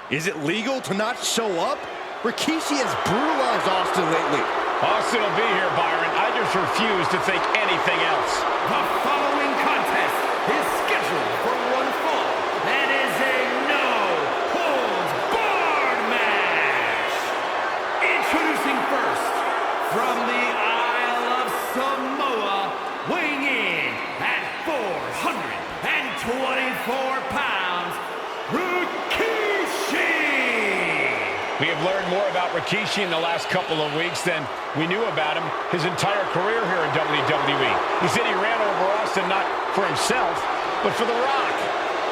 Is it legal to not show up? Rikishi has brutalized Austin lately. Austin will be here, Byron. I just refuse to think anything else. The following contest is scheduled for one fall and is a no-holds-barred match. Introducing first, from the Isle of Samoa, weighing in at 424 pounds, Rikishi! We have learned more about Rikishi in the last couple of weeks than we knew about him his entire career here in WWE. He said he ran over Austin not for himself, but for The Rock.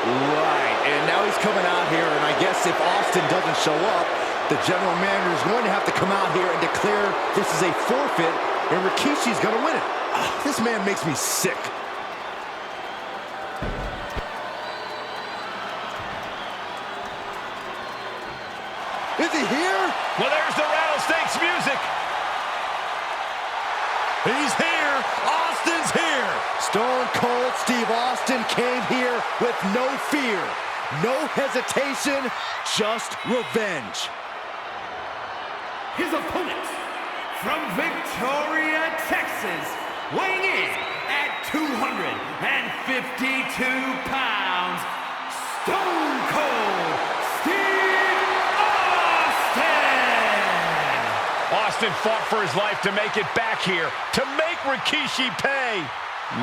Right, and now he's coming out here, and I guess if Austin doesn't show up, the general manager is going to have to come out here and declare this is a forfeit, and Rikishi's going to win it. This man makes me sick. Is he here? Well, there's the rattlesnakes music. He's here. Austin's here. Stone Cold Steve Austin came here with no fear, no hesitation, just revenge. His opponent, from Victoria, Texas, weighing in at 252 pounds, Stone Cold Steve Austin! Austin fought for his life to make it back here, to make Rikishi pay.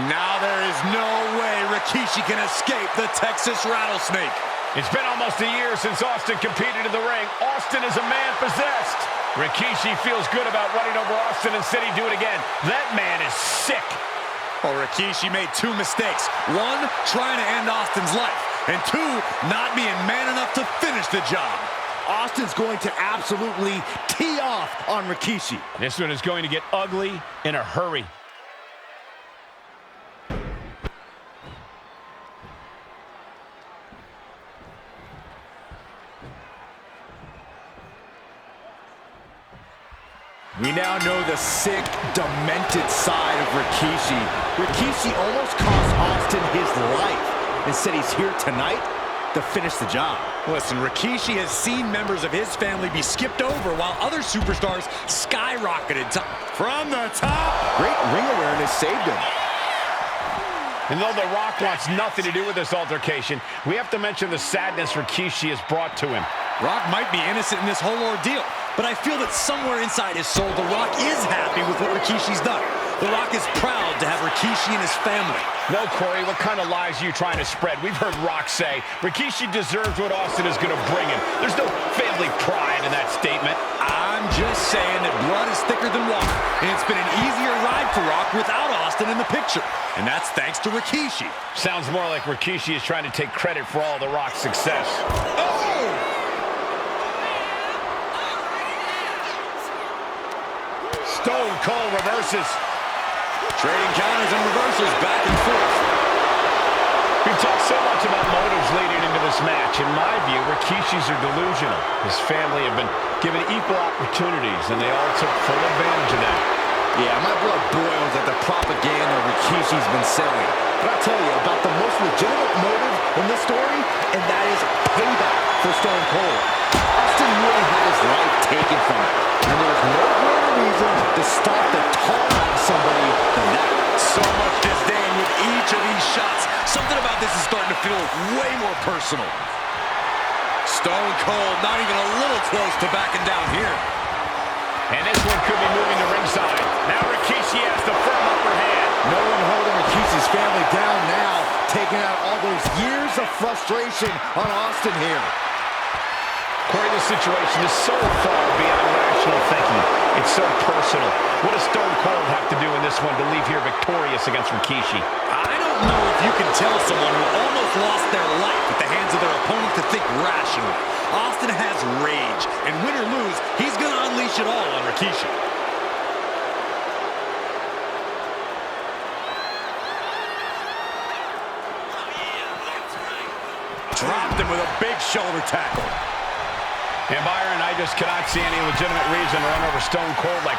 Now there is no way Rikishi can escape the Texas rattlesnake. It's been almost a year since Austin competed in the ring. Austin is a man possessed. Rikishi feels good about running over Austin and said he'd do it again. That man is sick. Well, Rikishi made two mistakes. One, trying to end Austin's life. And two, not being man enough to finish the job. Austin's going to absolutely tee off on Rikishi. This one is going to get ugly in a hurry. We now know the sick, demented side of Rikishi. Rikishi almost cost Austin his life and said he's here tonight to finish the job. Listen, Rikishi has seen members of his family be skipped over while other superstars skyrocketed from the top. Great ring awareness saved him. And though The Rock wants nothing to do with this altercation, we have to mention the sadness Rikishi has brought to him. Rock might be innocent in this whole ordeal, but I feel that somewhere inside his soul, The Rock is happy with what Rikishi's done. The Rock is proud to have Rikishi and his family. No, Corey, what kind of lies are you trying to spread? We've heard Rock say Rikishi deserves what Austin is going to bring him. There's no family pride in that statement. I'm just saying that blood is thicker than water, and it's been an easier ride for Rock without Austin in the picture. And that's thanks to Rikishi. Sounds more like Rikishi is trying to take credit for all the Rock's success. Oh! Stone Cold reverses. Trading counters and reversals back and forth. We've talked so much about motives leading into this match. In my view, Rikishis are delusional. His family have been given equal opportunities, and they all took full advantage of that. Yeah, my blood boils at the propaganda Rikishi's been selling. But I'll tell you about the most legitimate motive in this story, and that is payback for Stone Cold. Austin really had his life taken from him, and there was no greater reason to stop the tar out of somebody than that. So much disdain with each of these shots. Something about this is starting to feel way more personal. Stone Cold not even a little close to backing down here. And this one could be moving to ringside. Now Rikishi has the firm upper hand. No one holding Rikishi's family down now, taking out all those years of frustration on Austin here. Corey, this situation is so far beyond rational thinking. It's so personal. What does Stone Cold have to do in this one to leave here victorious against Rikishi? I don't know if you can tell someone who almost lost their life at the hands of their opponent to think rationally. Austin has rage, and win or lose, he's going to unleash it all on Rikishi. Dropped him with a big shoulder tackle. And Byron, I just cannot see any legitimate reason to run over Stone Cold like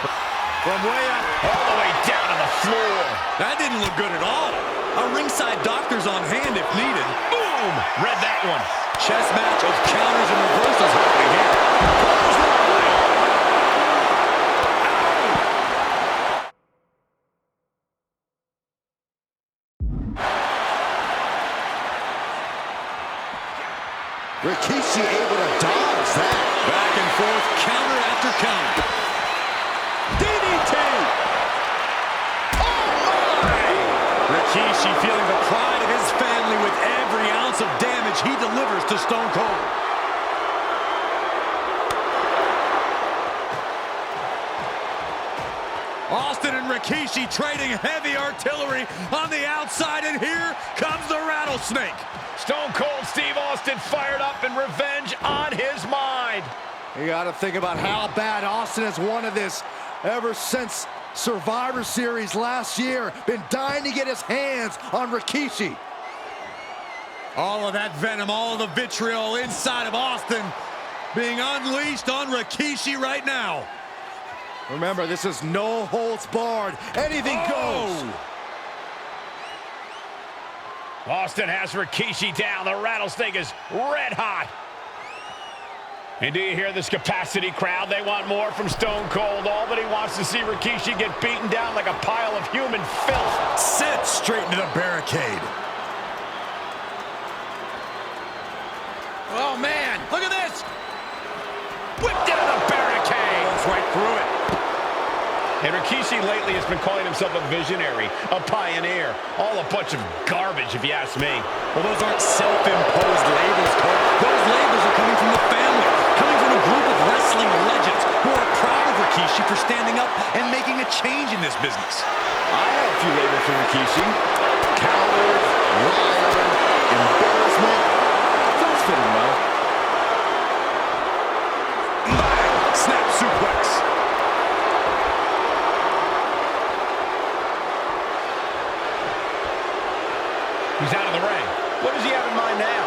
From way up, all the way down to the floor. That didn't look good at all. A ringside doctor's on hand if needed. Boom! Boom. Read that one. Chess match of counters and reversals happening here. Rikishi able to dodge that. Back and forth, counter after counter. DDT! Oh my! Rikishi feeling the pride of his family with every ounce of damage he delivers to Stone Cold. Austin and Rikishi trading heavy artillery on the outside, and here comes the rattlesnake. Stone Cold Steve Austin fired up and revenge on his mind. You got to think about how bad Austin has wanted this ever since Survivor Series last year. Been dying to get his hands on Rikishi. All of that venom, all of the vitriol inside of Austin being unleashed on Rikishi right now. Remember, this is no holds barred. Anything goes. Austin has Rikishi down. The rattlesnake is red hot. And do you hear this capacity crowd? They want more from Stone Cold. All that he wants to see Rikishi get beaten down like a pile of human filth. Sent straight into the barricade. Oh, man. Look at this. Whipped into the barricade. Goes right through it. And Rikishi lately has been calling himself a visionary, a pioneer. All a bunch of garbage, if you ask me. Well, those aren't self-imposed labels, Cole. Those labels are coming from the family, coming from a group of wrestling legends who are proud of Rikishi for standing up and making a change in this business. I have a few labels for Rikishi. Coward, liar, embarrassment. Those fit him well. Snap suplex. He's out of the ring. What does he have in mind now?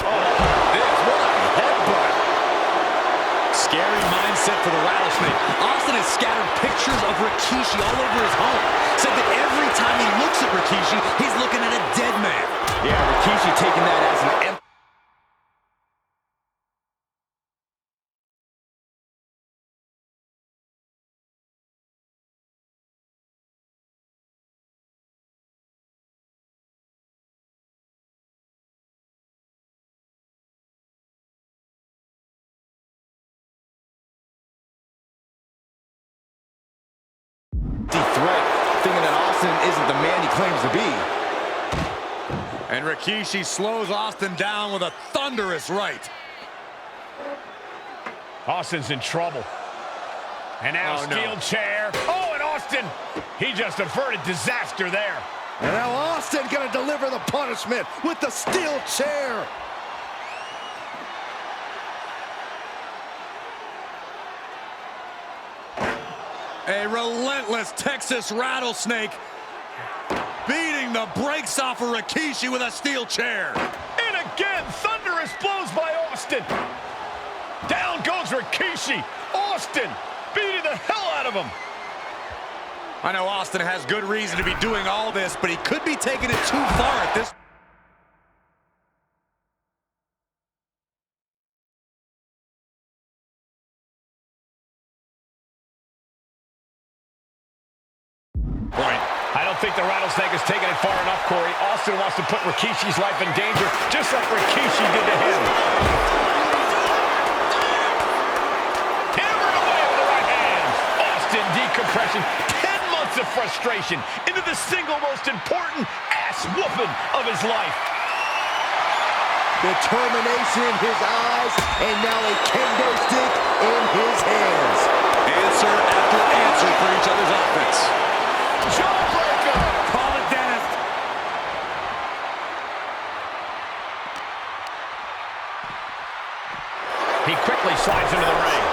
Oh, what a headbutt. Scary mindset for the rattlesnake. Austin has scattered pictures of Rikishi all over his home. Said that every time he looks at Rikishi, he's looking at a dead man. Yeah, Rikishi taking that as an empty. Threat, thinking that Austin isn't the man he claims to be. And Rikishi slows Austin down with a thunderous right. Austin's in trouble. And now steel chair. Oh, and Austin, he just averted disaster there. And now Austin gonna deliver the punishment with the steel chair. A relentless Texas rattlesnake beating the brakes off of Rikishi with a steel chair. And again, thunderous blows by Austin. Down goes Rikishi. Austin beating the hell out of him. I know Austin has good reason to be doing all this, but he could be taking it too far at this. I don't think the rattlesnake has taken it far enough, Corey. Austin wants to put Rikishi's life in danger, just like Rikishi did to him. Hammered away with the right hand. Austin decompression. 10 months of frustration into the single most important ass-whooping of his life. Determination in his eyes, and now a kendo stick in his hands. Answer after answer for each other's offense. Jawbreaker! Call it, Dennis. He quickly slides into the ring.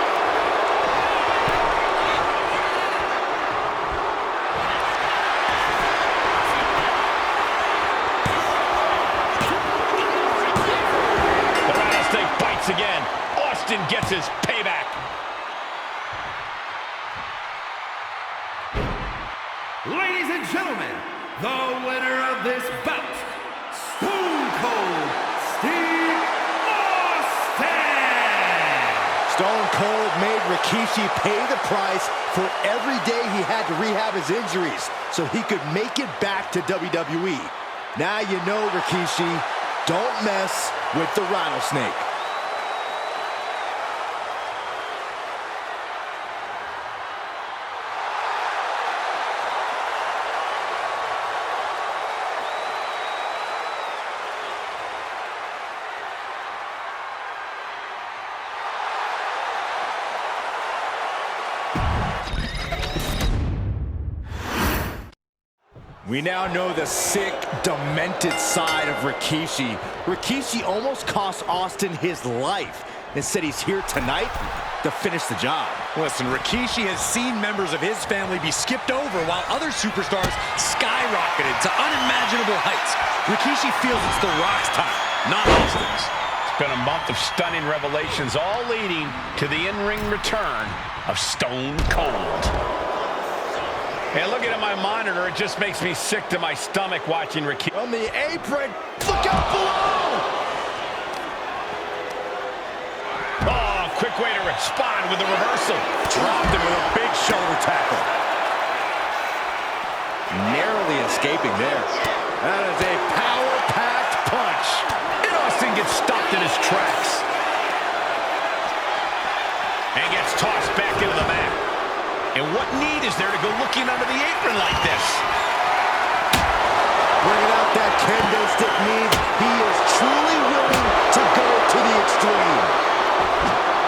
The rattlesnake bites again. Austin gets his payback. this bout, Stone Cold Steve Austin! Stone Cold made Rikishi pay the price for every day he had to rehab his injuries so he could make it back to WWE. Now you know, Rikishi, don't mess with the rattlesnake. We now know the sick, demented side of Rikishi. Rikishi almost cost Austin his life and said he's here tonight to finish the job. Listen, Rikishi has seen members of his family be skipped over while other superstars skyrocketed to unimaginable heights. Rikishi feels it's The Rock's time, not Austin's. It's been a month of stunning revelations, all leading to the in-ring return of Stone Cold. And looking at my monitor, it just makes me sick to my stomach watching Rikishi. On the apron, look out below! Oh, quick way to respond with a reversal. Dropped him with a big shoulder tackle. Narrowly escaping there. That is a power-packed punch. And Austin gets stopped in his tracks. And gets tossed back into the mat. And what need is there to go looking under the apron like this? Bringing out that kendo stick need. He is truly willing to go to the extreme.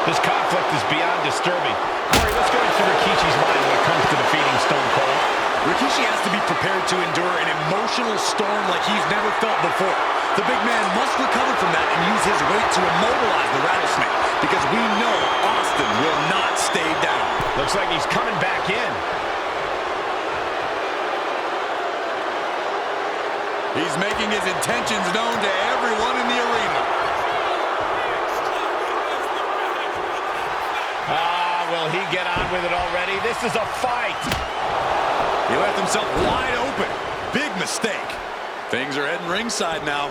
This conflict is beyond disturbing. Corey, let's go into Rikishi's mind when it comes to defeating Stone Cold. Rikishi has to be prepared to endure an emotional storm like he's never felt before. The big man must recover from that and use his weight to immobilize the rattlesnake, because we know Austin will not stay down. Looks like he's coming back in. He's making his intentions known to everyone in the arena. Will he get on with it already? This is a fight. He left himself wide open. Big mistake. Things are heading ringside now.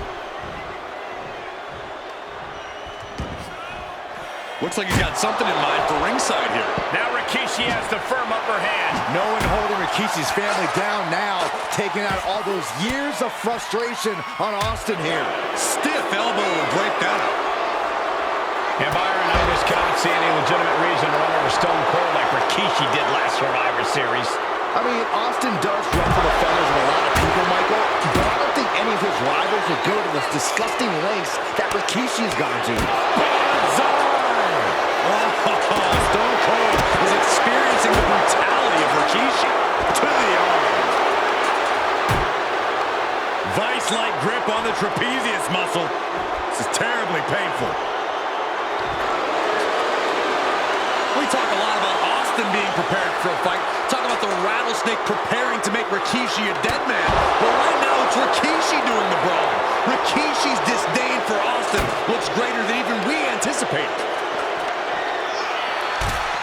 Looks like he's got something in mind for ringside here. Now Rikishi has the firm upper hand. No one holding Rikishi's family down now, taking out all those years of frustration on Austin here. Stiff elbow will break that up. And Byron, I just cannot see any legitimate reason to run over Stone Cold like Rikishi did last Survivor Series. I mean, Austin does ruffle the feathers of a lot of people, Michael, but I don't think any of his rivals would go to the disgusting lengths that Rikishi has gone to. Stone Cold is experiencing the brutality of Rikishi. To the arm. Vice-like grip on the trapezius muscle. This is terribly painful. We talk a lot about Austin being prepared for a fight. Talk about the rattlesnake preparing to make Rikishi a dead man. But right now, it's Rikishi doing the brawling. Rikishi's disdain for Austin looks greater than even we anticipated.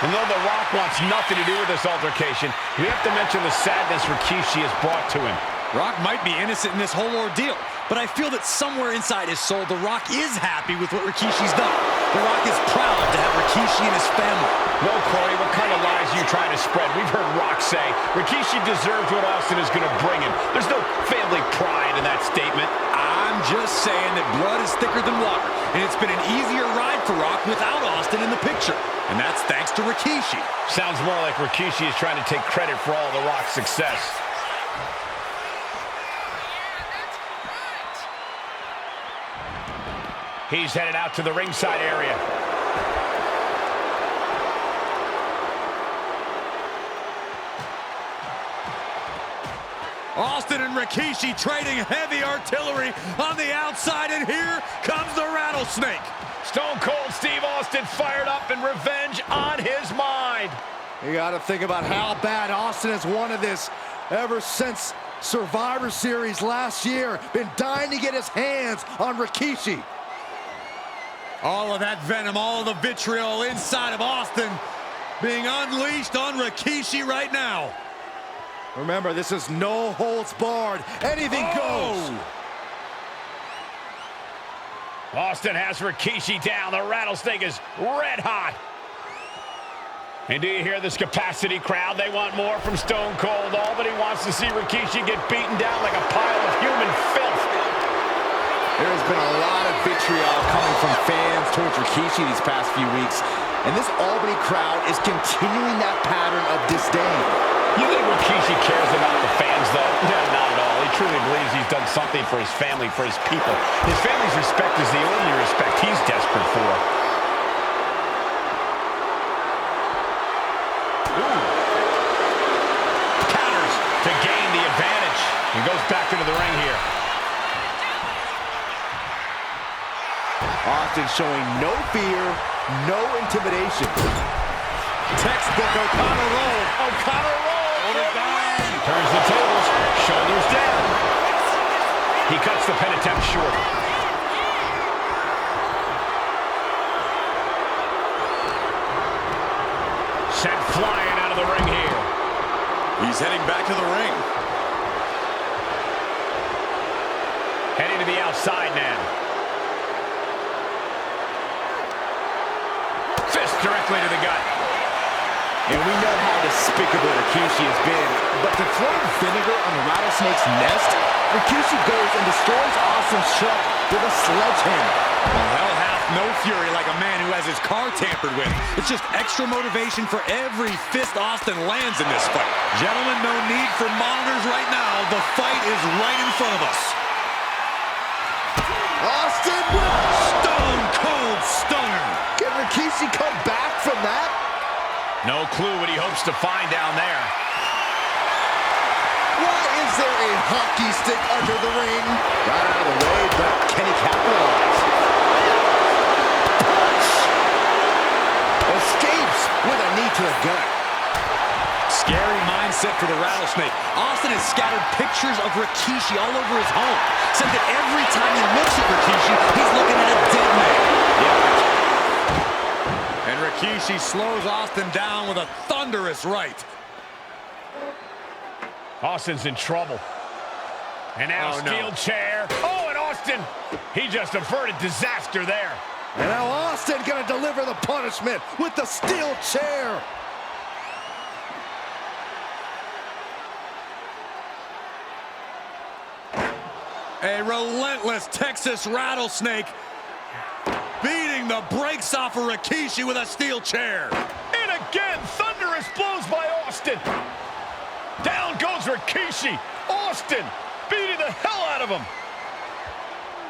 And though The Rock wants nothing to do with this altercation, we have to mention the sadness Rikishi has brought to him. Rock might be innocent in this whole ordeal, but I feel that somewhere inside his soul, The Rock is happy with what Rikishi's done. The Rock is proud to have Rikishi and his family. No, Corey, what kind of lies are you trying to spread? We've heard Rock say Rikishi deserves what Austin is going to bring him. There's no family pride in that statement. I'm just saying that blood is thicker than water, and it's been an easier ride for Rock without Austin in the picture. And that's thanks to Rikishi. Sounds more like Rikishi is trying to take credit for all The Rock's success. He's headed out to the ringside area. Austin and Rikishi trading heavy artillery on the outside, and here comes the rattlesnake. Stone Cold Steve Austin fired up and revenge on his mind. You got to think about how bad Austin has wanted this ever since Survivor Series last year. Been dying to get his hands on Rikishi. All of that venom, all of the vitriol inside of Austin being unleashed on Rikishi right now. Remember, this is no holds barred. Anything goes. Austin has Rikishi down. The rattlesnake is red hot. And do you hear this capacity crowd? They want more from Stone Cold. All that he wants to see Rikishi get beaten down like a pile of human filth. There has been a lot of vitriol coming from fans towards Rikishi these past few weeks, and this Albany crowd is continuing that pattern of disdain. You think Rikishi cares about the fans, though? No, not at all. He truly believes he's done something for his family, for his people. His family's respect is the only respect he's desperate for. Counters to gain the advantage. He goes back into the ring here. Austin showing no fear, no intimidation. Textbook O'Connor roll. O'Connor roll. Turns the tables, shoulders down. He cuts the pin attempt short. Sent flying out of the ring here. He's heading back to the ring. Heading to the outside now. Fist directly to the gut. And we know how despicable Rikishi has been, but to throw vinegar on the rattlesnake's nest, Rikishi goes and destroys Austin's truck with a sledgehammer. Well, hell hath no fury like a man who has his car tampered with. It's just extra motivation for every fist Austin lands in this fight. Gentlemen, no need for monitors right now. The fight is right in front of us. Austin with Stone Cold Stunner. Can Rikishi come back from that? No clue what he hopes to find down there. Why is there a hockey stick under the ring? Got out of the way, but can he capitalize? Punch! Escapes with a knee to the gut. Scary mindset for the rattlesnake. Austin has scattered pictures of Rikishi all over his home. Said that every time he looks at Rikishi, he's looking at a dead man. Yeah. And Rikishi slows Austin down with a thunderous right. Austin's in trouble. And now steel chair. Oh, and Austin, he just averted disaster there. And now Austin gonna deliver the punishment with the steel chair. A relentless Texas rattlesnake beating the brakes off of Rikishi with a steel chair. And again, thunderous blows by Austin. Down goes Rikishi. Austin beating the hell out of him.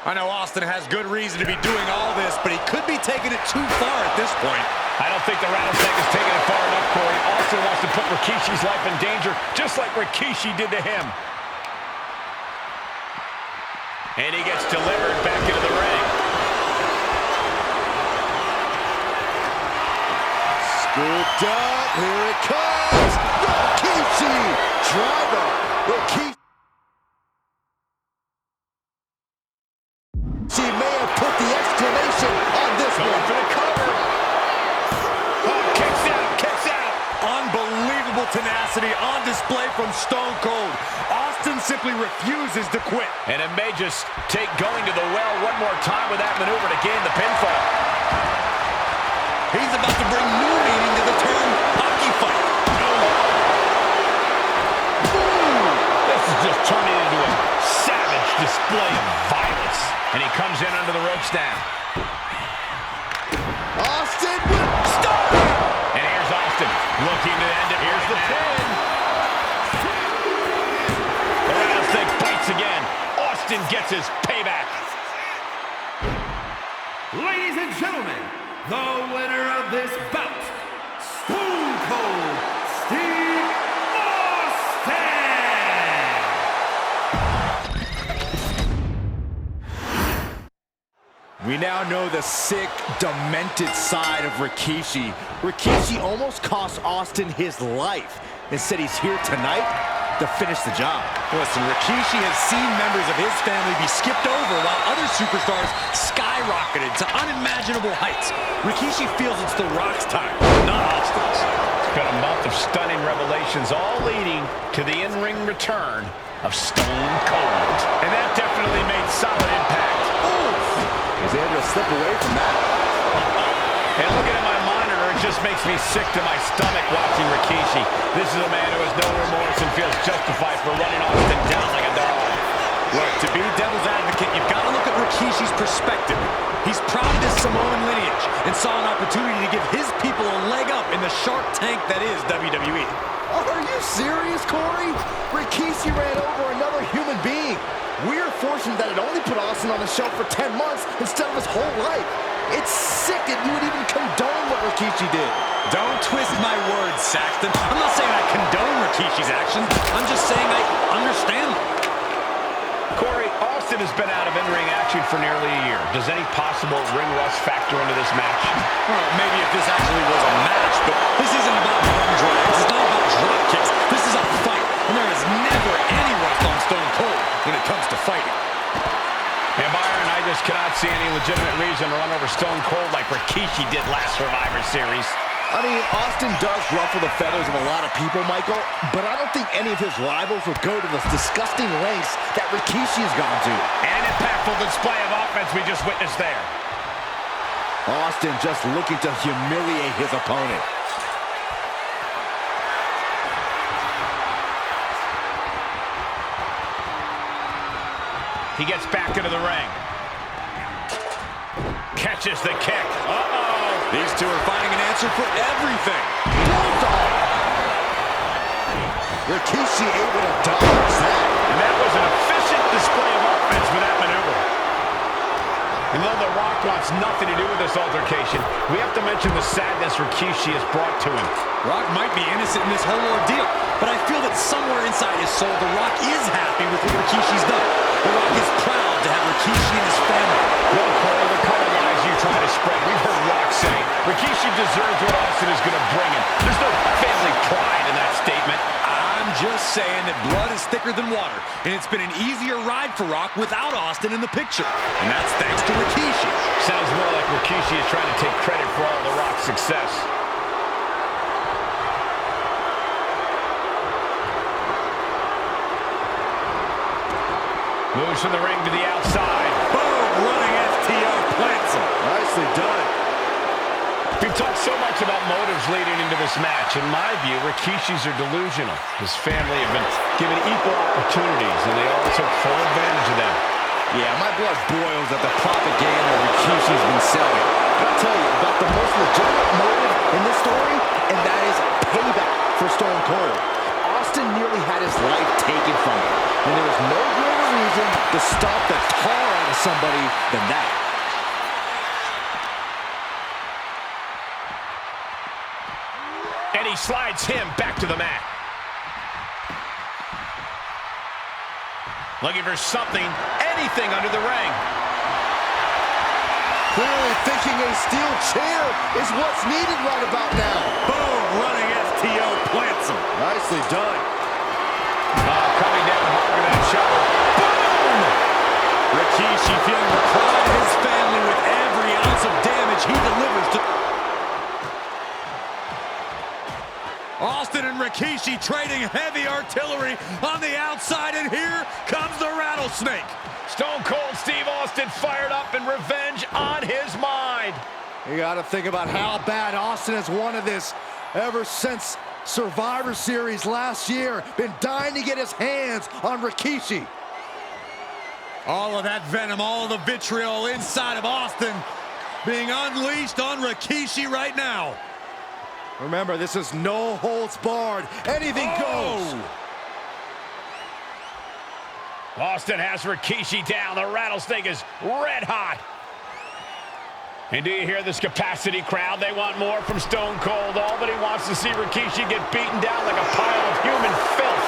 I know Austin has good reason to be doing all this, but he could be taking it too far at this point. I don't think the rattlesnake is taking it far enough, Corey. Austin wants to put Rikishi's life in danger, just like Rikishi did to him. And he gets delivered back into the ring. Scooped up, here it comes! Rikishi! Driver! Rikishi may have put the exclamation on this one. For the cover. Oh, kicks out. Unbelievable tenacity on display from Stone Cold. Austin simply refuses to quit. And it may just take going to the well one more time with that maneuver to gain the pinfall. He's about to bring new meaning to the term hockey fight. This is just turning into a savage display of violence. And he comes in under the ropes now. Austin with stop! And here's Austin looking to end it. Here's the pin. The rattlesnake bites again. Austin gets his payback. Ladies and gentlemen, the winner of this bout, Stone Cold Steve Austin! We now know the sick, demented side of Rikishi. Rikishi almost cost Austin his life and said he's here tonight to finish the job. Listen, Rikishi has seen members of his family be skipped over while other superstars skyrocketed to unimaginable heights. Rikishi feels it's The Rock's time, not Austin's. It's been a month of stunning revelations, all leading to the in-ring return of Stone Cold. And that definitely made solid impact. Oof! He's able to slip away from that. And looking at my monitor, it just makes me sick to my stomach watching Rikishi. This is a man who has no remorse and feels justified for running Austin down like a dog. Look, to be devil's advocate, you've got to look at Rikishi's perspective. He's proud of his Samoan lineage and saw an opportunity to give his people a leg up in the Shark Tank that is WWE. Are you serious, Corey? Rikishi ran over another human being. We're fortunate that it only put Austin on the shelf for 10 months instead of his whole life. It's sick that you would even condone what Rikishi did. Don't twist my words, Saxton. I'm not saying I condone Rikishi's actions. I'm just saying I understand them. Corey, Austin has been out of in-ring action for nearly a year. Does any possible ring rust factor into this match? Well, maybe if this actually was a match, but this isn't about arm drags. It's not about drop kicks. This is a fight, and there is never any rust on Stone Cold when it comes to fighting. And Byron, I just cannot see any legitimate reason to run over Stone Cold like Rikishi did last Survivor Series. I mean, Austin does ruffle the feathers of a lot of people, Michael, but I don't think any of his rivals would go to the disgusting lengths that Rikishi has gone to. And an impactful display of offense we just witnessed there. Austin just looking to humiliate his opponent. He gets back into the ring. Catches the kick. Uh-oh. These two are finding an answer for everything. Rikishi able to dodge that. And that was an efficient display of offense with that maneuver. And though The Rock wants nothing to do with this altercation, we have to mention the sadness Rikishi has brought to him. Rock might be innocent in this whole ordeal, but I feel that somewhere inside his soul, The Rock is happy with what Rikishi's done. The Rock is proud to have Rikishi and his family. Well, Corey, the kind of lies you try to spread, we've heard Rock say Rikishi deserves what Austin is going to bring him. There's no family pride in that statement. I'm just saying that blood is thicker than water, and it's been an easier ride for Rock without Austin in the picture. And that's thanks to Rikishi. Sounds more like Rikishi is trying to take credit for all The Rock's success. Moves from the ring to the outside. Boom! Running FTO plants him. Nicely done. We've talked so much about motives leading into this match. In my view, Rikishis are delusional. His family have been given equal opportunities, and they all took full advantage of them. Yeah, my blood boils at the propaganda Rikishi's been selling. But I'll tell you about the most legitimate motive in this story, and that is payback for Stone Cold. Austin nearly had his life taken from him, and there was no greater reason to stomp the tar out of somebody than that. And he slides him back to the mat. Looking for something, anything under the ring. Clearly thinking a steel chair is what's needed right about now. Boom! Running FTO plants him. Nicely done. Coming down hard with that shot. Boom! Rikishi feeling the pride of his family with every ounce of damage he delivers to... Austin and Rikishi trading heavy artillery on the outside, and here comes the rattlesnake. Stone Cold Steve Austin fired up and revenge on his mind. You got to think about how bad Austin has wanted this ever since Survivor Series last year. Been dying to get his hands on Rikishi. All of that venom, all of the vitriol inside of Austin being unleashed on Rikishi right now. Remember, this is no holds barred. Anything goes. Austin has Rikishi down. The rattlesnake is red hot. And do you hear this capacity crowd? They want more from Stone Cold. All that he wants to see Rikishi get beaten down like a pile of human filth.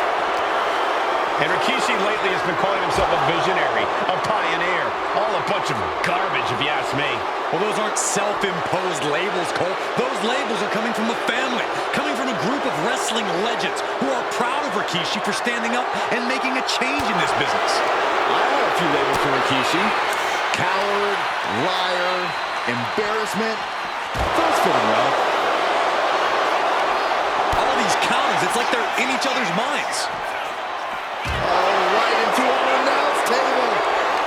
And Rikishi lately has been calling himself a visionary, a pioneer. All a bunch of garbage, if you ask me. Well, those aren't self-imposed labels, Cole. Those labels are coming from a family, coming from a group of wrestling legends who are proud of Rikishi for standing up and making a change in this business. I have a few labels for Rikishi. Coward, liar, embarrassment. Those fit him well. All these counters, it's like they're in each other's minds. Oh, right into an announce table.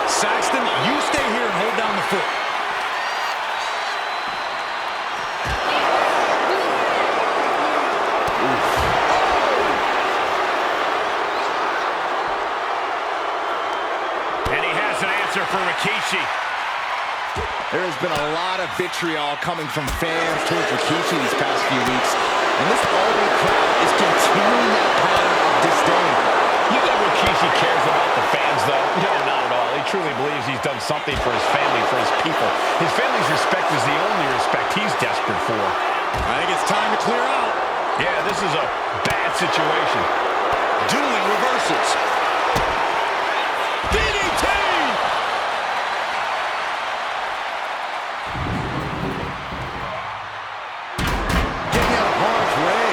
Saxton, you stay here and hold down the fort. And he has an answer for Rikishi. There has been a lot of vitriol coming from fans towards Rikishi these past few weeks, and this all-day crowd is continuing that pattern of disdain. You think Rikishi cares about the fans, though? No, not at all. He truly believes he's done something for his family, for his people. His family's respect is the only respect he's desperate for. I think it's time to clear out. Yeah, this is a bad situation. Dueling reversals. DDT! Getting out of harm's way.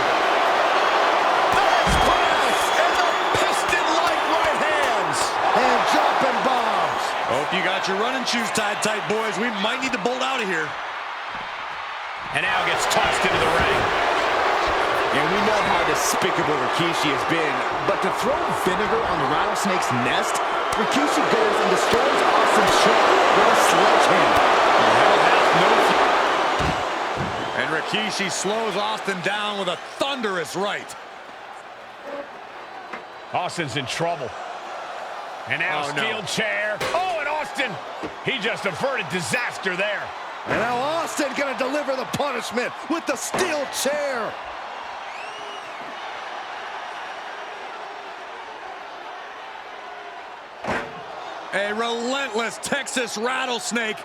Nice press and the piston-like right hands. And dropping bombs. Hope you got your running shoes tied tight, boys. We might need to bolt out of here. And now gets tossed into the ring. And we know how despicable Rikishi has been, but to throw vinegar on the rattlesnake's nest, Rikishi goes and destroys Austin's shirt with a sledgehammer. And Rikishi slows Austin down with a thunderous right. Austin's in trouble. And now steel chair. Oh, and Austin, he just averted disaster there. And now Austin gonna deliver the punishment with the steel chair. A relentless Texas rattlesnake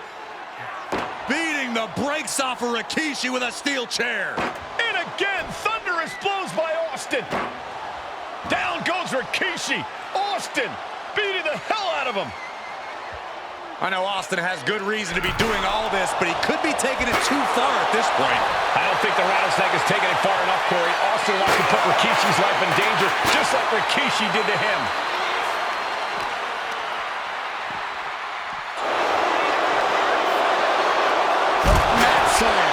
beating the brakes off of Rikishi with a steel chair. And again, thunderous blows by Austin. Down goes Rikishi. Austin beating the hell out of him. I know Austin has good reason to be doing all this, but he could be taking it too far at this point. I don't think the rattlesnake has taken it far enough, Corey. Austin wants to put Rikishi's life in danger, just like Rikishi did to him.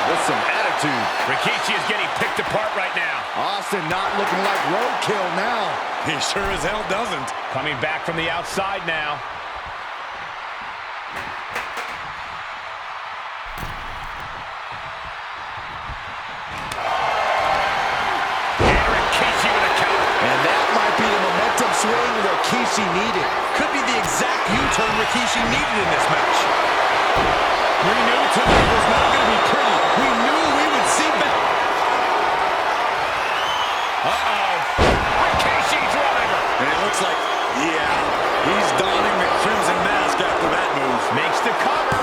With some attitude. Rikishi is getting picked apart right now. Austin not looking like roadkill now. He sure as hell doesn't. Coming back from the outside now. And Rikishi with a counter. And that might be the momentum swing Rikishi needed. Could be the exact U-turn Rikishi needed in this match. We knew tonight was not going to be pretty. We knew we would see back. Uh-oh. Rikishi driver. And it looks like, yeah, he's donning the crimson mask after that move. Makes the cover.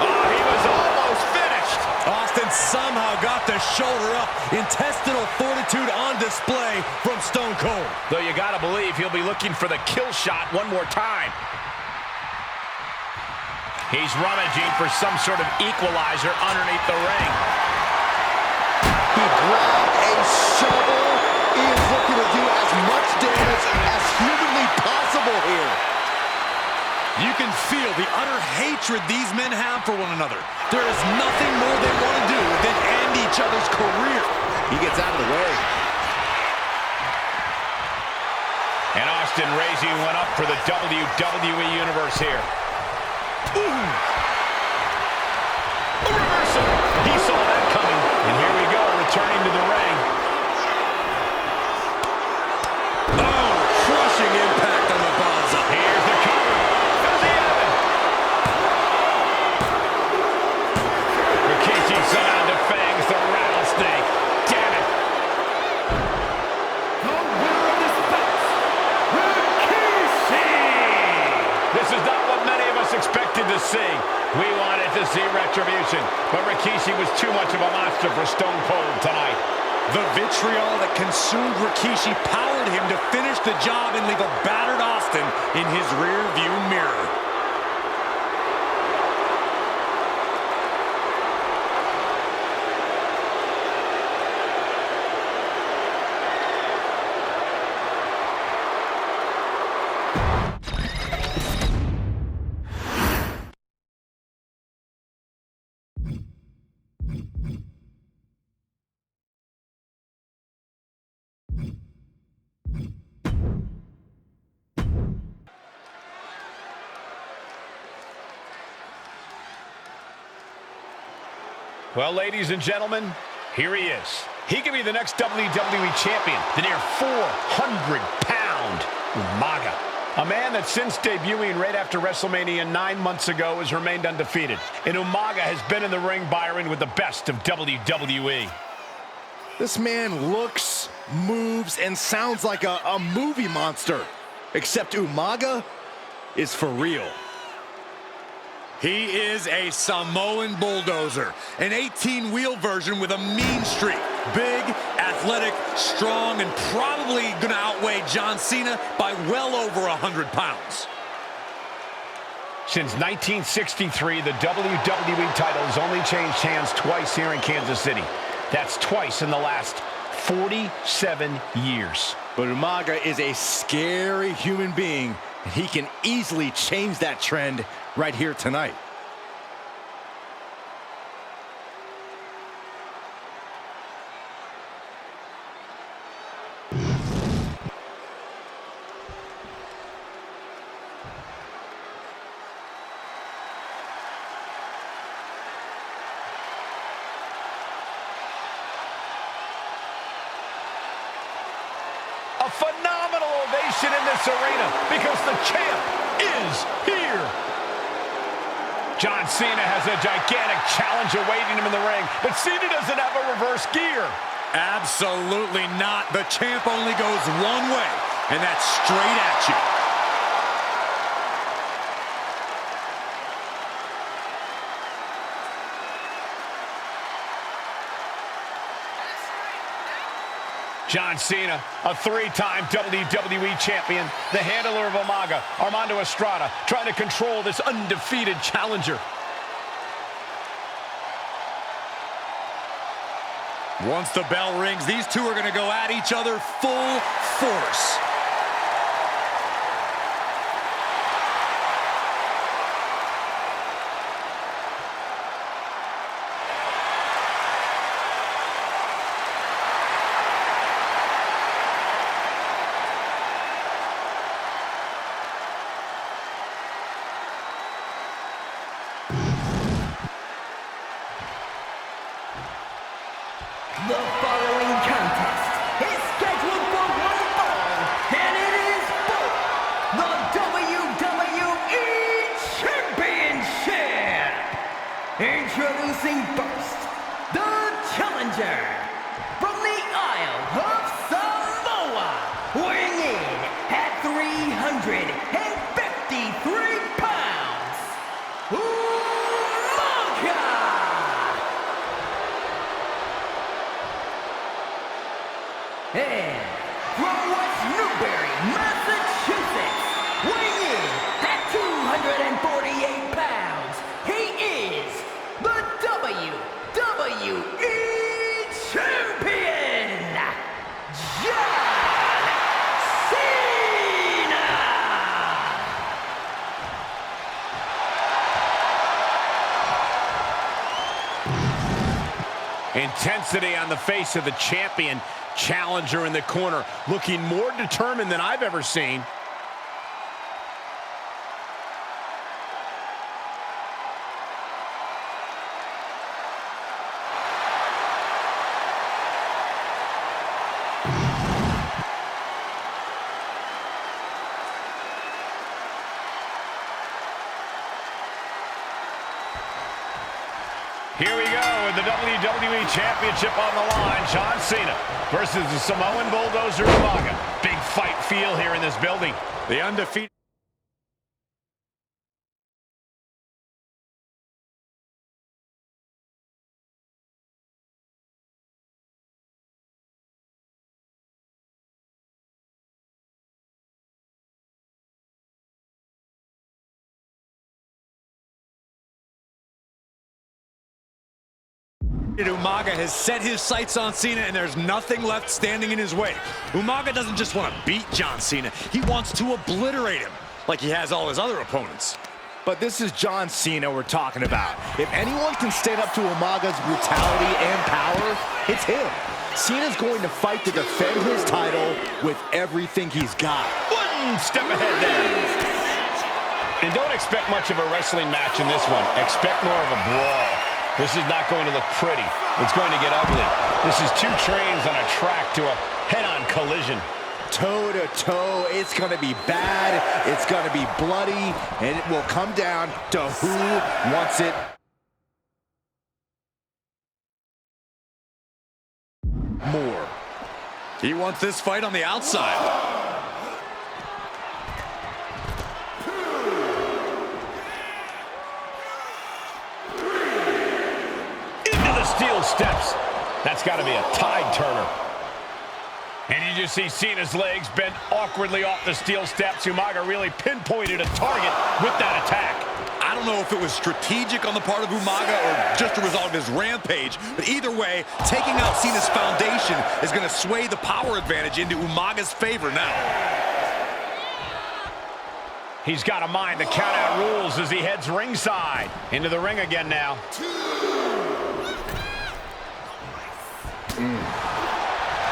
Oh, he was almost finished. Austin somehow got the shoulder up. Intestinal fortitude on display from Stone Cold. Though you got to believe he'll be looking for the kill shot one more time. He's rummaging for some sort of equalizer underneath the ring. He grabbed a shovel. He is looking to do as much damage as humanly possible here. You can feel the utter hatred these men have for one another. There is nothing more they want to do than end each other's career. He gets out of the way. And Austin raising one up for the WWE Universe here. Ooh. A reversal. He saw that coming. And here we go, returning to the ring. Oh, crushing impact on the bonza. Here's the cover. Does he have it? Rikishi somehow defangs the rattlesnake. Damn it. The winner of this bout, Rikishi! This is not what many of us expected to see. We wanted to see retribution, but Rikishi was too much of a monster for Stone Cold tonight. The vitriol that consumed Rikishi powered him to finish the job and leave a battered Austin in his rear-view mirror. Well, ladies and gentlemen, here he is. He could be the next WWE champion, the near 400-pound Umaga. A man that since debuting right after WrestleMania 9 months ago has remained undefeated. And Umaga has been in the ring, Byron, with the best of WWE. This man looks, moves, and sounds like a movie monster. Except Umaga is for real. He is a Samoan bulldozer, an 18-wheel version with a mean streak. Big, athletic, strong, and probably gonna outweigh John Cena by well over 100 pounds. Since 1963, the WWE title has only changed hands twice here in Kansas City. That's twice in the last 47 years. But Umaga is a scary human being, and he can easily change that trend right here tonight. A phenomenal ovation in this arena because the champ is here. John Cena has a gigantic challenge awaiting him in the ring, but Cena doesn't have a reverse gear. Absolutely not. The champ only goes one way, and that's straight at you. John Cena, a three-time WWE champion, the handler of Umaga, Armando Estrada, trying to control this undefeated challenger. Once the bell rings, these two are going to go at each other full force. The following contest is scheduled for one fall, and it is for the WWE Championship. Introducing first, the challenger from the Isle of Samoa, weighing in at 353 pounds, Umaga. And from West Newbury, Massachusetts, weighing in at 248 pounds, he is the WWE Champion, John Cena! Intensity on the face of the champion. Challenger in the corner, looking more determined than I've ever seen. Here we go with the WWE Championship on the line. John Cena versus the Samoan Bulldozer Umaga. Big fight feel here in this building. The undefeated Umaga has set his sights on Cena, and there's nothing left standing in his way. Umaga doesn't just want to beat John Cena, he wants to obliterate him, like he has all his other opponents. But this is John Cena we're talking about. If anyone can stand up to Umaga's brutality and power, it's him. Cena's going to fight to defend his title with everything he's got. One step ahead there. And don't expect much of a wrestling match in this one. Expect more of a brawl. This is not going to look pretty. It's going to get ugly. This is two trains on a track to a head-on collision. Toe-to-toe, it's going to be bad, it's going to be bloody, and it will come down to who wants it more. He wants this fight on the outside. Steel steps. That's got to be a tide turner. And you just see Cena's legs bent awkwardly off the steel steps. Umaga really pinpointed a target with that attack. I don't know if it was strategic on the part of Umaga or just a result of his rampage, but either way, taking out Cena's foundation is going to sway the power advantage into Umaga's favor now. He's got to mind the count-out rules as he heads ringside. Into the ring again now.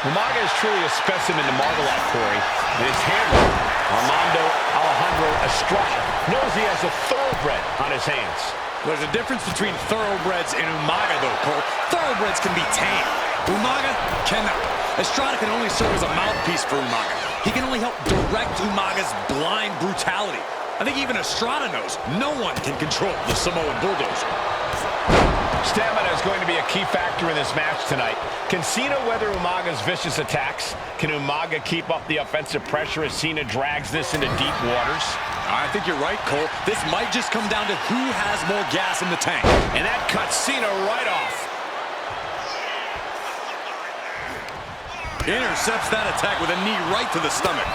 Umaga is truly a specimen to marvel at, Corey. And his handler, Alejandro Estrada, knows he has a thoroughbred on his hands. There's a difference between thoroughbreds and Umaga, though, Cole. Thoroughbreds can be tamed. Umaga cannot. Estrada can only serve as a mouthpiece for Umaga. He can only help direct Umaga's blind brutality. I think even Estrada knows no one can control the Samoan bulldozer. Stamina is going to be a key factor in this match tonight. Can Cena weather Umaga's vicious attacks? Can Umaga keep up the offensive pressure as Cena drags this into deep waters? I think you're right, Cole. This might just come down to who has more gas in the tank. And that cuts Cena right off. Intercepts that attack with a knee right to the stomach.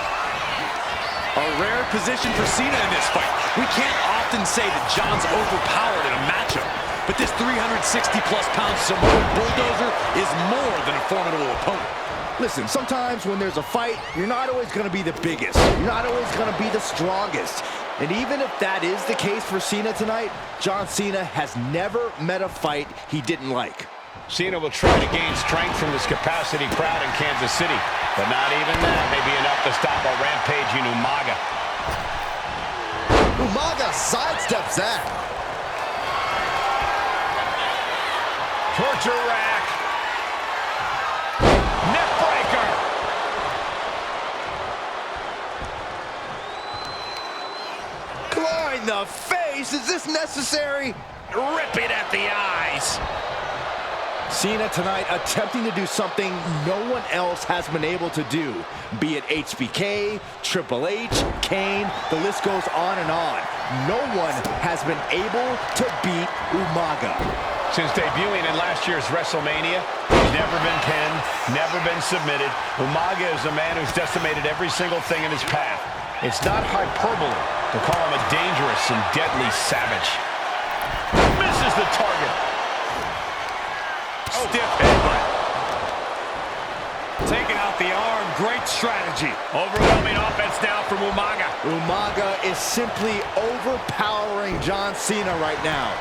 A rare position for Cena in this fight. We can't often say that John's overpowered in a matchup. But this 360-plus pound Samoan bulldozer is more than a formidable opponent. Listen, sometimes when there's a fight, you're not always going to be the biggest. You're not always going to be the strongest. And even if that is the case for Cena tonight, John Cena has never met a fight he didn't like. Cena will try to gain strength from this capacity crowd in Kansas City. But not even that may be enough to stop a rampaging Umaga. Umaga sidesteps that. Torture rack. Neck breaker. Claw in the face. Is this necessary? Ripping at the eyes. Cena tonight attempting to do something no one else has been able to do. Be it HBK, Triple H, Kane, the list goes on and on. No one has been able to beat Umaga. Since debuting in last year's WrestleMania, he's never been pinned, never been submitted. Umaga is a man who's decimated every single thing in his path. It's not hyperbole to call him a dangerous and deadly savage. Misses the target. Stiff headbutt. Taking out the arm, great strategy. Overwhelming offense now from Umaga. Umaga is simply overpowering John Cena right now.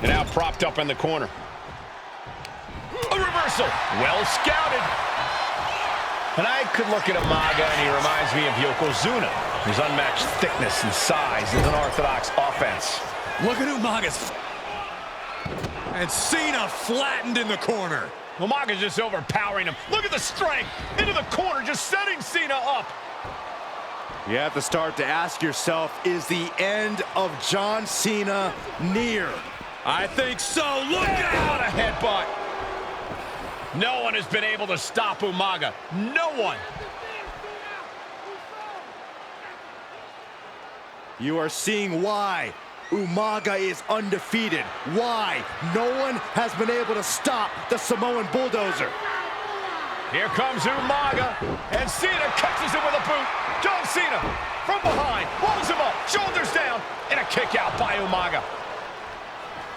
And now propped up in the corner. A reversal. Well scouted. And I could look at Umaga and he reminds me of Yokozuna. His unmatched thickness and size is an orthodox offense. Look at Umaga's. And Cena flattened in the corner. Umaga's just overpowering him. Look at the strength. Into the corner, just setting Cena up. You have to start to ask yourself, is the end of John Cena near? I think so. Look out! A headbutt. No one has been able to stop Umaga. No one. You are seeing why Umaga is undefeated. Why no one has been able to stop the Samoan Bulldozer. Here comes Umaga, and Cena catches him with a boot. John Cena from behind, rolls him up, shoulders down, and a kick out by Umaga.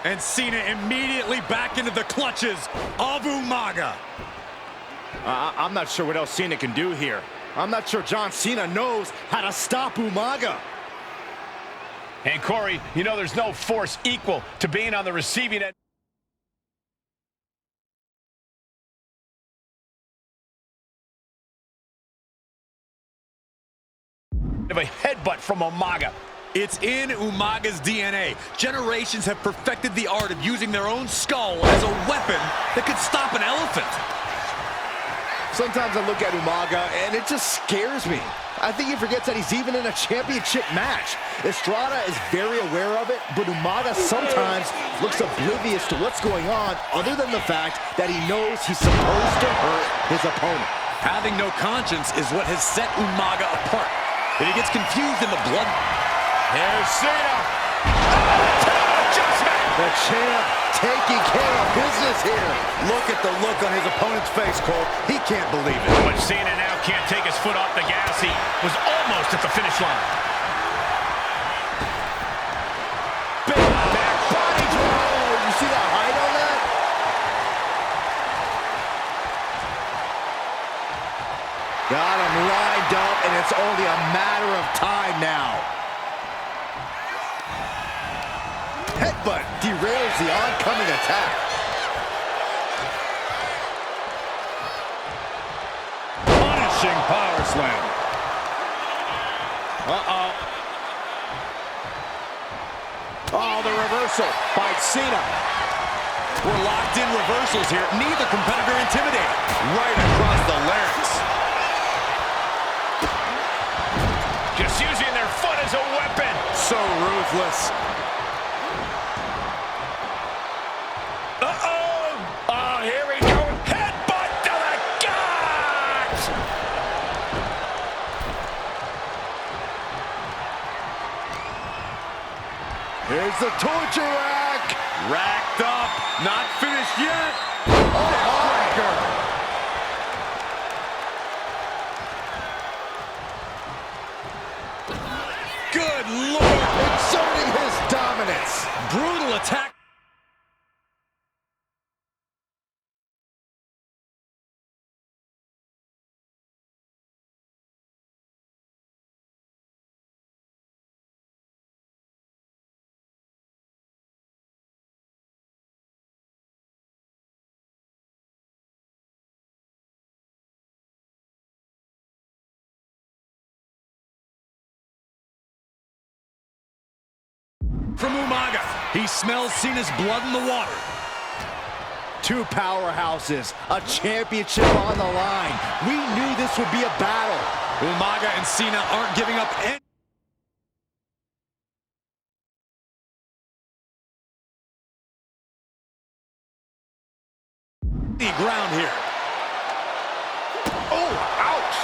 And Cena immediately back into the clutches of Umaga. I'm not sure what else Cena can do here. I'm not sure John Cena knows how to stop Umaga. And Corey, you know there's no force equal to being on the receiving end of a headbutt from Umaga. It's in Umaga's DNA. Generations have perfected the art of using their own skull as a weapon that could stop an elephant. Sometimes I look at Umaga and it just scares me. I think he forgets that he's even in a championship match. Estrada is very aware of it, but Umaga sometimes looks oblivious to what's going on, other than the fact that he knows he's supposed to hurt his opponent. Having no conscience is what has set Umaga apart. If he gets confused in the blood... Here's Cena. The champ taking care of business here. Look at the look on his opponent's face, Cole. He can't believe it. But Cena now can't take his foot off the gas. He was almost at the finish line. Big back body drop. You see that height on that? Got him lined up, and it's only a matter of time now. Headbutt derails the oncoming attack. Punishing power slam. Uh-oh. Oh, the reversal by Cena. We're locked in reversals here. Neither competitor intimidated. Right across the larynx. Just using their foot as a weapon. So ruthless. Oh, here we go. Headbutt to the gut. Here's the torture rack. Racked up. Not finished yet. Heartbreaker. Good Lord. Exerting his dominance. Brutal attack. From Umaga, he smells Cena's blood in the water. Two powerhouses, a championship on the line. We knew this would be a battle. Umaga and Cena aren't giving up any ground here. Oh, ouch.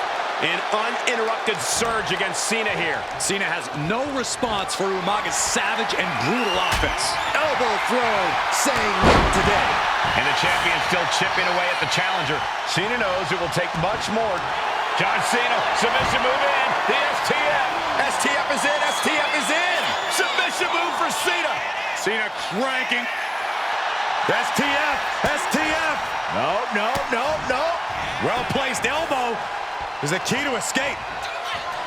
An uninterrupted surge against Cena here. Cena has no response for Umaga's savage and brutal offense. Elbow throw, saying not today. And the champion still chipping away at the challenger. Cena knows it will take much more. John Cena, submission move in. The STF. STF is in. STF is in. Submission move for Cena. Cena cranking. STF. STF. No. Well-placed elbow is the key to escape.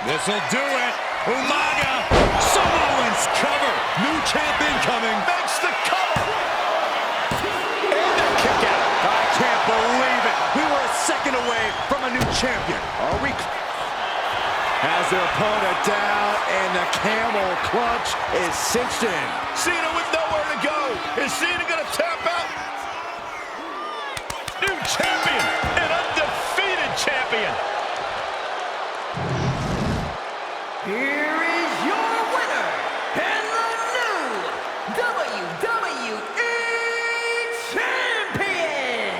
This'll do it. Umaga. Samoans cover. New champ incoming. Makes the cover. And a kick out. I can't believe it. We were a second away from a new champion. Are we? Has their opponent down, and the camel clutch is cinched in. Cena with nowhere to go. Is Cena going to tap out? New champion. An undefeated champion. Here is your winner, and the new WWE Champion,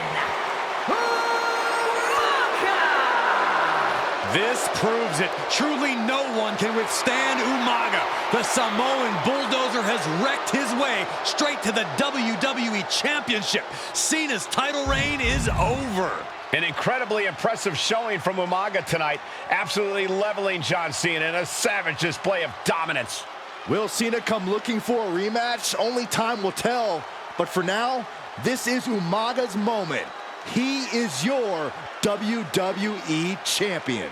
proves it. Truly no one can withstand Umaga. The Samoan bulldozer has wrecked his way straight to the WWE Championship. Cena's title reign is over. An incredibly impressive showing from Umaga tonight, absolutely leveling John Cena in a savage display of dominance. Will Cena come looking for a rematch? Only time will tell. But for now, this is Umaga's moment. He is your WWE Champion.